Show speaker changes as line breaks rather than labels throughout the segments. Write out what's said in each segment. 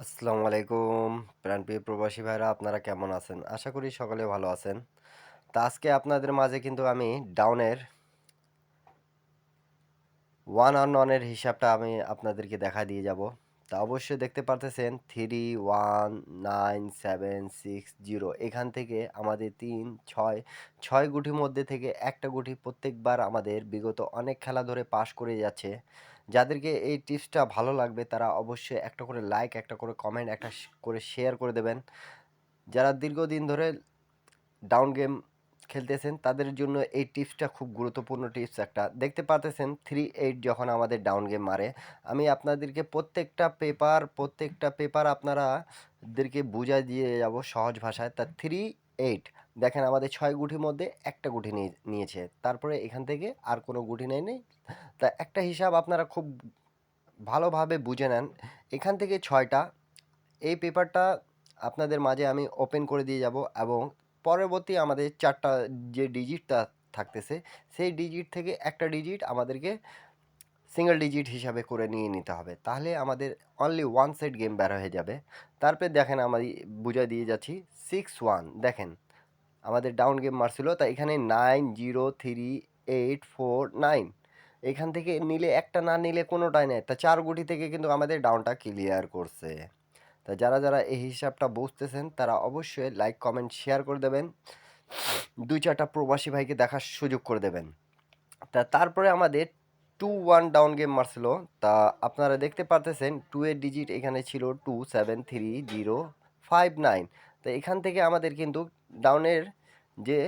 আসসালামু আলাইকুম প্রাণপ্রিয় প্রবাসী ভাইরা আপনারা কেমন আছেন? আশা করি সকলে ভালো আছেন। তো আজকে আপনাদের মাঝে কিন্তু আমি ডাউনের ওয়ান অন ওয়ানের হিসাবটা আমি আপনাদেরকে দেখা দিয়ে যাব। তা অবশ্যই দেখতে পারতেছেন 3, 1, 9, 7, 6, 0 এখান থেকে আমাদের 3, 6, 6 গুটির মধ্যে থেকে একটা গুটি প্রত্যেকবার আমাদের বিগত অনেক খেলা ধরে পাস করে যাচ্ছে। যাদেরকে এই টিপসটা ভালো লাগবে তারা অবশ্যই একটা করে লাইক, একটা করে কমেন্ট, একটা করে শেয়ার করে দেবেন। যারা দীর্ঘদিন ধরে ডাউন গেম খেলতেছেন তাদের জন্য এই টিপসটা খুব গুরুত্বপূর্ণ টিপস একটা। দেখতে পারতেছেন 3-8 যখন আমাদের ডাউন গেম মারে, আমি আপনাদেরকে প্রত্যেকটা পেপার আপনারাদেরকে বুঝায় দিয়ে যাব সহজ ভাষায়। তা 3-8 দেখেন আমাদের 6 গুটির মধ্যে একটা গুটি নিয়েছে। তারপরে এখান থেকে আর কোনো গুটি নেই। তা একটা হিসাব আপনারা খুব ভালোভাবে বুঝে নেন। এখান থেকে 6টা এই পেপারটা আপনাদের মাঝে আমি ওপেন করে দিয়ে যাব এবং পরবর্তী আমাদের 4টা যে ডিজিটটা থাকতেছে সেই ডিজিট থেকে একটা ডিজিট আমাদেরকে সিঙ্গেল ডিজিট হিসাবে করে নিয়ে নিতে হবে। তাহলে আমাদের অনলি ওয়ান সাইড গেম বের হয়ে যাবে। তারপরে দেখেন আমি বুঝাই দিয়ে যাচ্ছি 6-1 দেখেন আমাদের ডাউন গেম মারছিল তা এখানে 9-0-3-8-4-9 এখান থেকে নিলে একটা না নিলে কোনোটাই নেই। তা 4 গুটি থেকে কিন্তু আমাদের ডাউনটা ক্লিয়ার করছে। তা যারা এই হিসাবটা বুঝতেছেন তারা অবশ্যই লাইক কমেন্ট শেয়ার করে দেবেন, 2-4টা প্রবাসী ভাইকে দেখার সুযোগ করে দেবেন। তারপরে আমাদের 2-1 ডাউন গেম মারছিল। তা আপনারা দেখতে পারতেছেন 2 এর ডিজিট এখানে ছিল 2-7-3-0-5-9। তো এখান থেকে আমাদের কিন্তু ডাউনের যে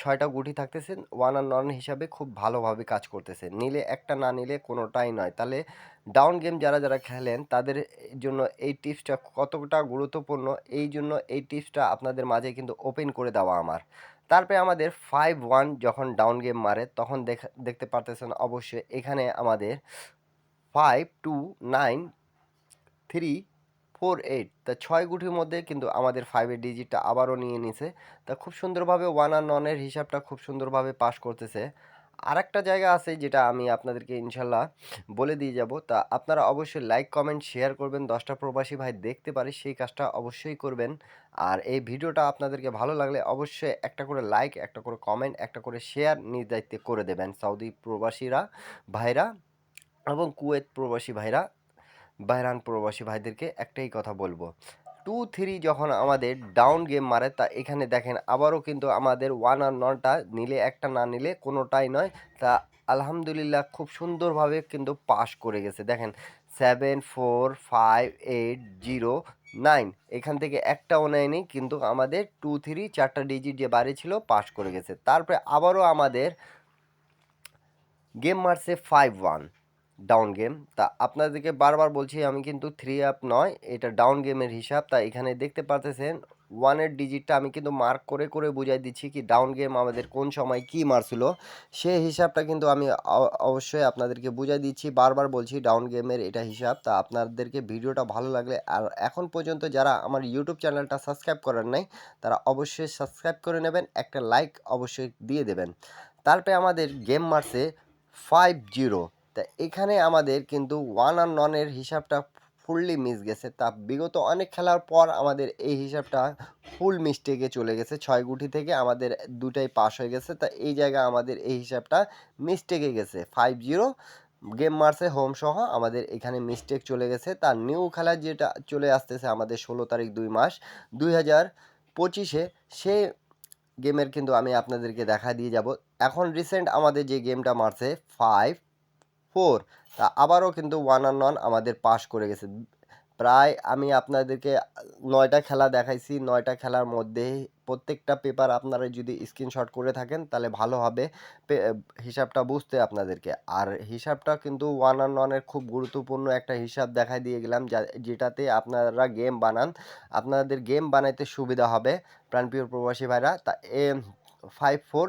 6টা গুটি থাকতেছে ওয়ান আর নন হিসাবে খুব ভালোভাবে কাজ করতেছে। নিলে একটা না নিলে কোনোটাই নয়। তাহলে ডাউন গেম যারা খেলেন তাদের জন্য এই টিপসটা কতটা গুরুত্বপূর্ণ, এই জন্য এই টিপসটা আপনাদের মাঝে কিন্তু ওপেন করে দেওয়া আমার। তারপরে আমাদের 5-1 যখন ডাউন গেম মারে তখন দেখতে পারতেছেন অবশ্যই এখানে আমাদের 5-2-9-3-4-8 তা 6 গুটির মধ্যে কিন্তু আমাদের 5 এর ডিজিটটা আবারও নিয়ে নিছে। তা খুব সুন্দরভাবে ওয়ান আর ননের হিসাবটা খুব সুন্দরভাবে পাস করতেছে। আরেকটা জায়গা আছে যেটা আমি আপনাদেরকে ইনশাল্লাহ বলে দিয়ে যাব। তা আপনারা অবশ্যই লাইক কমেন্ট শেয়ার করবেন, 10টা প্রবাসী ভাই দেখতে পারে সেই কাজটা অবশ্যই করবেন। আর এই ভিডিওটা আপনাদেরকে ভালো লাগলে অবশ্যই একটা করে লাইক, একটা করে কমেন্ট, একটা করে শেয়ার নিজ দায়িত্বে করে দেবেন সৌদি প্রবাসীরা ভাইরা এবং কুয়েত প্রবাসী ভাইরা, বাহরান প্রবাসী ভাইদেরকে একটাই কথা বলবো। 2-3 যখন আমাদের ডাউন গেম মারে তা এখানে দেখেন আবারও কিন্তু আমাদের ওয়ান আর ননটা নিলে একটা না নিলে কোনোটাই নয়। তা আলহামদুলিল্লাহ খুব সুন্দরভাবে কিন্তু পাস করে গেছে। দেখেন 7-4-5-8-0-9 এখান থেকে একটাও নেয়নি কিন্তু আমাদের 2-3 4টা ডিজিট যে বাড়ি ছিল পাস করে গেছে। তারপরে আবারও আমাদের গেম মারছে 5-1 ডাউন গেম। তা আপনাদেরকে বারবার বলছি আমি কিন্তু 3 আপ নয়, এটা ডাউন গেমের হিসাব। তা এখানে দেখতে পারতেছেন ওয়ানের ডিজিটটা আমি কিন্তু মার্ক করে বুঝাই দিচ্ছি কি ডাউন গেম আমাদের কোন সময় কি মারছিল সেই হিসাবটা কিন্তু আমি অবশ্যই আপনাদেরকে বুঝাই দিচ্ছি। বারবার বলছি ডাউন গেমের এটা হিসাব। তা আপনাদেরকে ভিডিওটা ভালো লাগলে আর এখন পর্যন্ত যারা আমার ইউটিউব চ্যানেলটা সাবস্ক্রাইব করেন নাই তারা অবশ্যই সাবস্ক্রাইব করে নেবেন, একটা লাইক অবশ্যই দিয়ে দেবেন। তারপরে আমাদের গেম মারছে 5-0। তা এখানে আমাদের কিন্তু ওয়ান আর ননের হিসাবটা ফুললি মিস গেছে। তা বিগত অনেক খেলার পর আমাদের এই হিসাবটা ফুল মিস্টেকে চলে গেছে। 6 গুটি থেকে আমাদের দুটাই পাস হয়ে গেছে। তা এই জায়গায় আমাদের এই হিসাবটা মিস্টেকে গেছে। 5-0 গেম মারছে হোম সহ আমাদের এখানে মিস্টেক চলে গেছে। তার নিউ খেলা যেটা চলে আসতেছে আমাদের 16 তারিখ 2 মাস 2025-এ সে গেমের কিন্তু আমি আপনাদেরকে দেখা দিয়ে যাব। এখন রিসেন্ট আমাদের যে গেমটা মারছে 5-4 তা আবারও কিন্তু ওয়ান আর নন আমাদের পাস করে গেছে। প্রায় আমি আপনাদেরকে 9টা খেলা দেখাইছি, 9টা খেলার মধ্যে প্রত্যেকটা পেপার আপনারা যদি স্ক্রিনশট করে থাকেন তাহলে ভালো হবে হিসাবটা বুঝতে আপনাদেরকে। আর হিসাবটা কিন্তু ওয়ান আর ননের খুব গুরুত্বপূর্ণ একটা হিসাব দেখাই দিয়ে গেলাম যেটাতে আপনারা গেম বানান, আপনাদের গেম বানাইতে সুবিধা হবে প্রাণপ্রিয় প্রবাসী ভাইরা। তা 5-4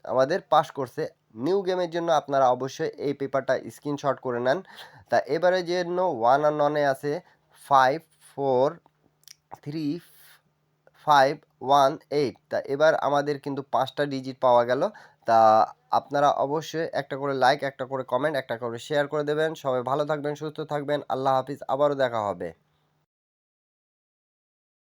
আমাদের পাস করছে। নিউ গেমের জন্য আপনারা অবশ্যই এই পেপারটা স্ক্রিনশট করে নেন। তা এবারে জন্য ওয়ান আর ননে আছে 5-4-3-5-1-8 তা এবার আমাদের কিন্তু 5টা ডিজিট পাওয়া গেল। তা আপনারা অবশ্যই একটা করে লাইক, একটা করে কমেন্ট, একটা করে শেয়ার করে দেবেন। সবাই ভালো থাকবেন, সুস্থ থাকবেন। আল্লাহ হাফিজ, আবারও দেখা হবে।